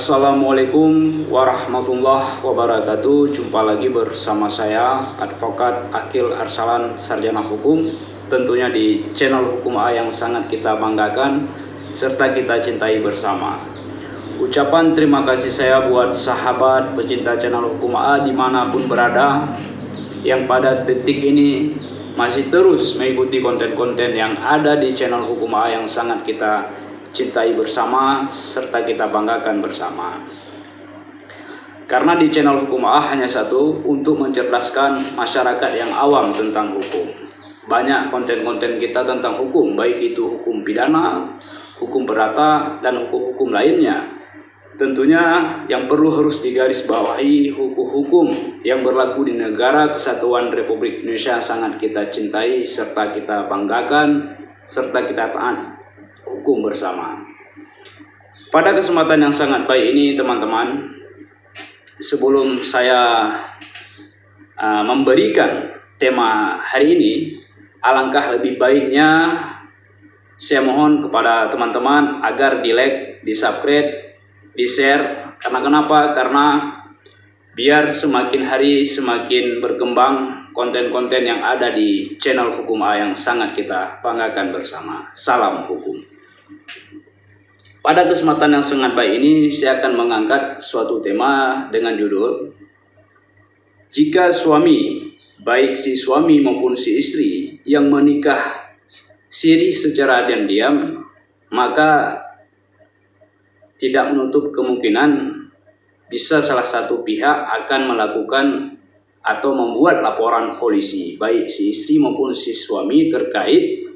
Assalamualaikum warahmatullahi wabarakatuh. Jumpa lagi bersama saya Advokat Akil Arsalan, Sarjana Hukum, tentunya di channel Hukum A yang sangat kita banggakan serta kita cintai bersama. Ucapan terima kasih saya buat sahabat pecinta channel Hukum A dimanapun berada, yang pada detik ini masih terus mengikuti konten-konten yang ada di channel Hukum A yang sangat kita cintai bersama serta kita banggakan bersama. Karena di channel Hukum A hanya satu, untuk mencerdaskan masyarakat yang awam tentang hukum. Banyak konten-konten kita tentang hukum, baik itu hukum pidana, hukum perdata, dan hukum-hukum lainnya. Tentunya yang perlu harus digarisbawahi, hukum-hukum yang berlaku di negara Kesatuan Republik Indonesia sangat kita cintai serta kita banggakan serta kita taat hukum bersama. Pada kesempatan yang sangat baik ini teman-teman, sebelum saya memberikan tema hari ini, alangkah lebih baiknya saya mohon kepada teman-teman agar di-like, di-subscribe, di-share. Karena kenapa? Karena biar semakin hari semakin berkembang konten-konten yang ada di channel Hukum A yang sangat kita banggakan bersama. Salam hukum. Pada kesempatan yang sangat baik ini saya akan mengangkat suatu tema dengan judul, jika suami, baik si suami maupun si istri yang menikah siri secara diam-diam, maka tidak menutup kemungkinan bisa salah satu pihak akan melakukan atau membuat laporan polisi, baik si istri maupun si suami, terkait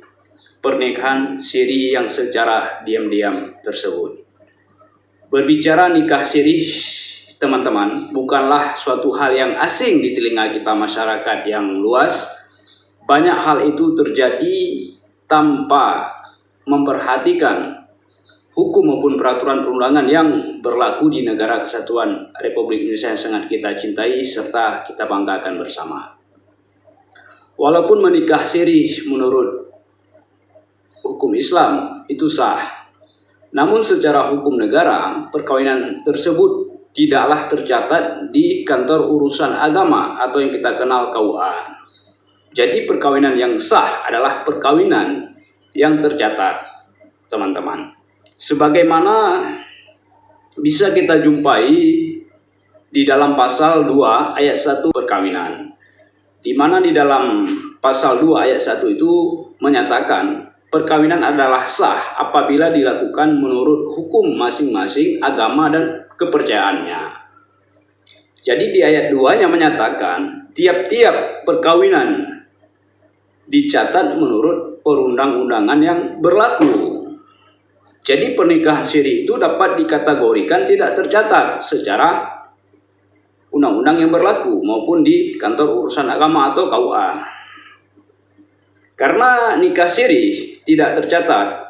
pernikahan siri yang secara diam-diam tersebut. Berbicara nikah siri, teman-teman, bukanlah suatu hal yang asing di telinga kita masyarakat yang luas. Banyak hal itu terjadi tanpa memperhatikan hukum maupun peraturan perundangan yang berlaku di negara Kesatuan Republik Indonesia yang sangat kita cintai serta kita banggakan bersama. Walaupun menikah siri menurut hukum Islam itu sah, namun secara hukum negara perkawinan tersebut tidaklah tercatat di kantor urusan agama atau yang kita kenal KUA. Jadi perkawinan yang sah adalah perkawinan yang tercatat, teman-teman. Sebagaimana bisa kita jumpai di dalam pasal 2 ayat 1 perkawinan, di mana di dalam pasal 2 ayat 1 itu menyatakan perkawinan adalah sah apabila dilakukan menurut hukum masing-masing agama dan kepercayaannya. Jadi di ayat 2-nya menyatakan tiap-tiap perkawinan dicatat menurut perundang-undangan yang berlaku. Jadi pernikahan siri itu dapat dikategorikan tidak tercatat secara undang-undang yang berlaku maupun di kantor urusan agama atau KUA. Karena nikah siri tidak tercatat,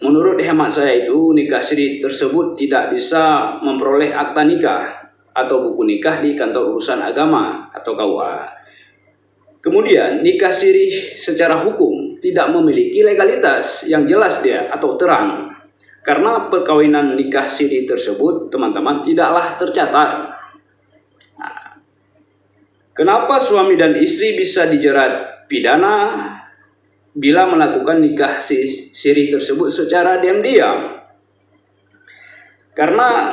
menurut hemat saya itu nikah siri tersebut tidak bisa memperoleh akta nikah atau buku nikah di kantor urusan agama atau KUA. Kemudian nikah siri secara hukum tidak memiliki legalitas yang jelas dia atau terang, karena perkawinan nikah siri tersebut teman-teman tidaklah tercatat. Nah, kenapa suami dan istri bisa dijerat pidana bila melakukan nikah siri tersebut secara diam-diam? Karena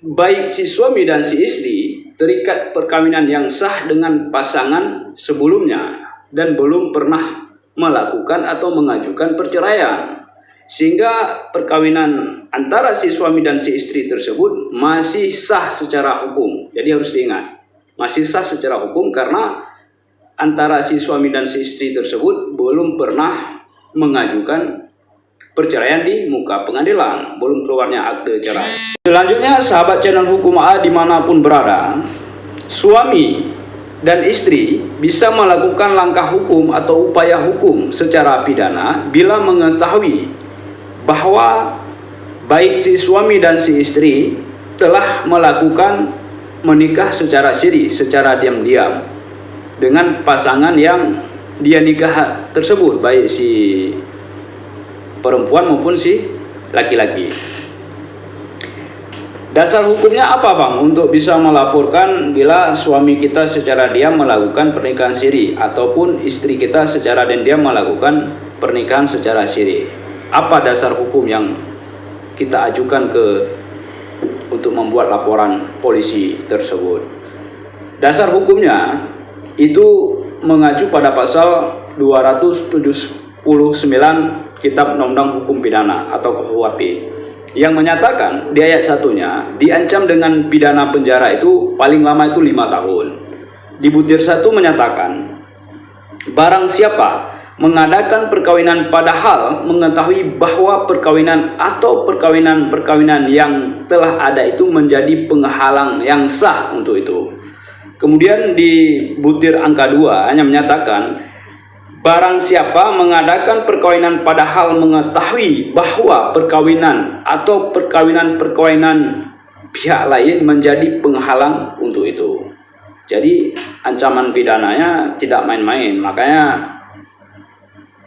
baik si suami dan si istri terikat perkawinan yang sah dengan pasangan sebelumnya dan belum pernah melakukan atau mengajukan perceraian, sehingga perkawinan antara si suami dan si istri tersebut masih sah secara hukum. Jadi harus diingat, masih sah secara hukum karena antara si suami dan si istri tersebut belum pernah mengajukan perceraian di muka pengadilan, belum keluarnya akte cerai. Selanjutnya, sahabat channel Hukum A dimanapun berada, suami dan istri bisa melakukan langkah hukum atau upaya hukum secara pidana bila mengetahui bahwa baik si suami dan si istri telah melakukan menikah secara siri, secara diam-diam dengan pasangan yang dia nikah tersebut, baik si perempuan maupun si laki-laki. Dasar hukumnya apa Bang untuk bisa melaporkan bila suami kita secara diam melakukan pernikahan siri ataupun istri kita secara diam melakukan pernikahan secara siri? Apa dasar hukum yang kita ajukan untuk membuat laporan polisi tersebut? Dasar hukumnya itu mengacu pada pasal 279 Kitab Undang-Undang Hukum Pidana atau KUHP yang menyatakan di ayat satunya diancam dengan pidana penjara itu paling lama itu 5 tahun. Di butir 1 menyatakan barang siapa mengadakan perkawinan padahal mengetahui bahwa perkawinan atau perkawinan yang telah ada itu menjadi penghalang yang sah untuk itu. Kemudian di butir angka 2 hanya menyatakan barang siapa mengadakan perkawinan padahal mengetahui bahwa perkawinan atau perkawinan pihak lain menjadi penghalang untuk itu. Jadi ancaman pidananya tidak main-main. Makanya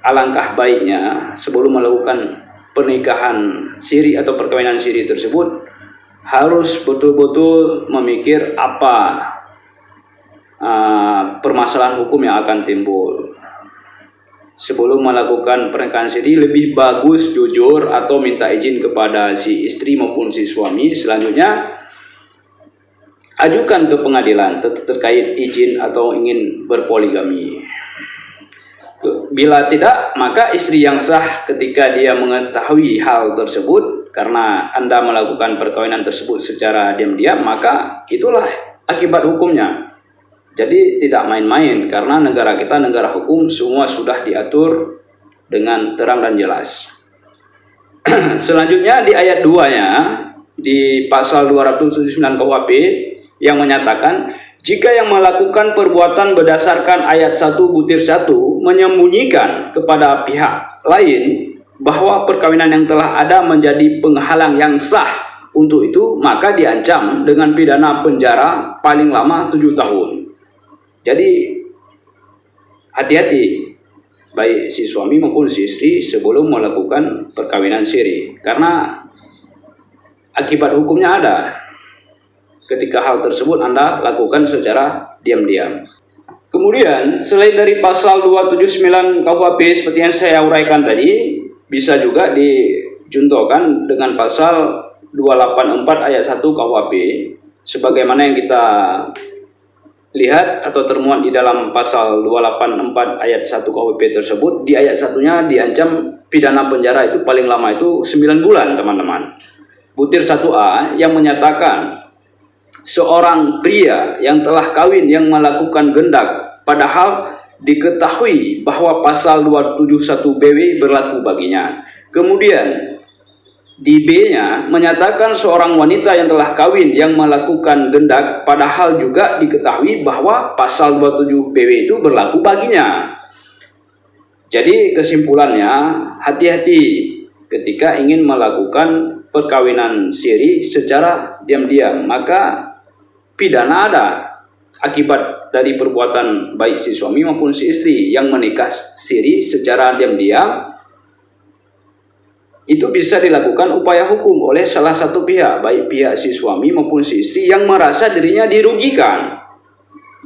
alangkah baiknya sebelum melakukan pernikahan siri atau perkawinan siri tersebut harus betul-betul memikir apa permasalahan hukum yang akan timbul. Sebelum melakukan pernikahan siri lebih bagus jujur atau minta izin kepada si istri maupun si suami. Selanjutnya ajukan ke pengadilan terkait izin atau ingin berpoligami. Bila tidak, maka istri yang sah ketika dia mengetahui hal tersebut karena Anda melakukan perkawinan tersebut secara diam-diam, maka itulah akibat hukumnya. Jadi tidak main-main karena negara kita negara hukum, semua sudah diatur dengan terang dan jelas. Selanjutnya di ayat 2-nya di pasal 279 KUHP yang menyatakan jika yang melakukan perbuatan berdasarkan ayat 1 butir 1 menyembunyikan kepada pihak lain bahwa perkawinan yang telah ada menjadi penghalang yang sah untuk itu, maka diancam dengan pidana penjara paling lama 7 tahun. Jadi hati-hati baik si suami maupun si istri sebelum melakukan perkawinan siri, karena akibat hukumnya ada ketika hal tersebut Anda lakukan secara diam-diam. Kemudian selain dari pasal 279 KUHP seperti yang saya uraikan tadi, bisa juga dijuntokan dengan pasal 284 ayat 1 KUHP sebagaimana yang kita lihat atau termuat di dalam pasal 284 ayat 1 KUHP tersebut. Di ayat satunya diancam pidana penjara itu paling lama itu 9 bulan teman-teman. Butir 1A yang menyatakan seorang pria yang telah kawin yang melakukan gendak padahal diketahui bahwa pasal 271 BW berlaku baginya. Kemudian di B-nya menyatakan seorang wanita yang telah kawin yang melakukan gendak padahal juga diketahui bahwa pasal 27 BW itu berlaku baginya. Jadi kesimpulannya, hati-hati ketika ingin melakukan perkawinan siri secara diam-diam, maka pidana ada akibat dari perbuatan baik si suami maupun si istri yang menikah siri secara diam-diam. Itu bisa dilakukan upaya hukum oleh salah satu pihak, baik pihak si suami maupun si istri yang merasa dirinya dirugikan.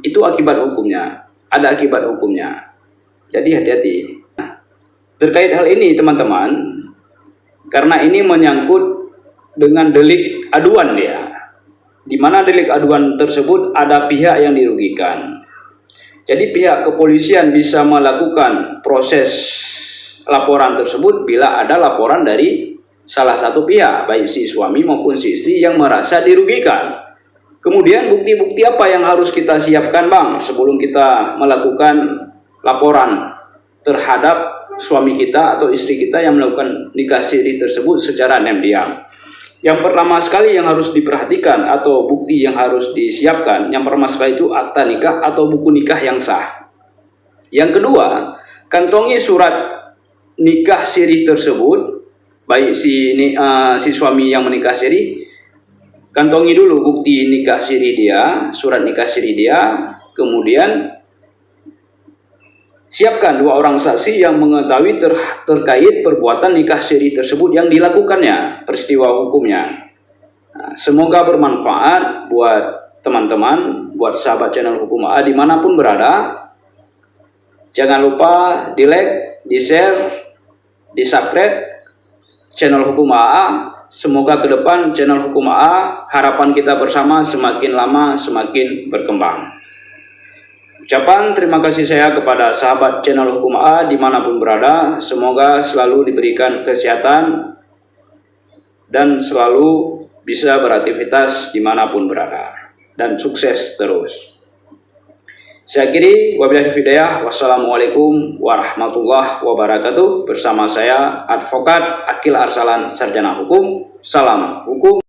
Itu akibat hukumnya, ada akibat hukumnya. Jadi hati-hati. Terkait hal ini teman-teman, karena ini menyangkut dengan delik aduan dia, di mana delik aduan tersebut ada pihak yang dirugikan. Jadi pihak kepolisian bisa melakukan proses laporan tersebut bila ada laporan dari salah satu pihak, baik si suami maupun si istri yang merasa dirugikan. Kemudian bukti-bukti apa yang harus kita siapkan Bang sebelum kita melakukan laporan terhadap suami kita atau istri kita yang melakukan nikah siri tersebut secara diam-diam? Yang pertama sekali yang harus diperhatikan atau bukti yang harus disiapkan, yang pertama sekali itu akta nikah atau buku nikah yang sah. Yang kedua, kantongi surat nikah siri tersebut, baik si suami yang menikah siri, kantongi dulu bukti nikah siri dia, surat nikah siri dia, kemudian siapkan 2 orang saksi yang mengetahui terkait perbuatan nikah siri tersebut yang dilakukannya, peristiwa hukumnya. Nah, semoga bermanfaat buat teman-teman, buat sahabat channel Hukum AA dimanapun berada. Jangan lupa di like, di share, di subscribe channel Hukum AA. Semoga ke depan channel Hukum AA, harapan kita bersama semakin lama semakin berkembang. Ucapan terima kasih saya kepada sahabat channel Hukum AA dimanapun berada. Semoga selalu diberikan kesehatan dan selalu bisa beraktivitas dimanapun berada. Dan sukses terus. Saya akhiri, wabillahi hidayah. Wassalamualaikum warahmatullahi wabarakatuh. Bersama saya Advokat Akil Arsalan, Sarjana Hukum. Salam Hukum.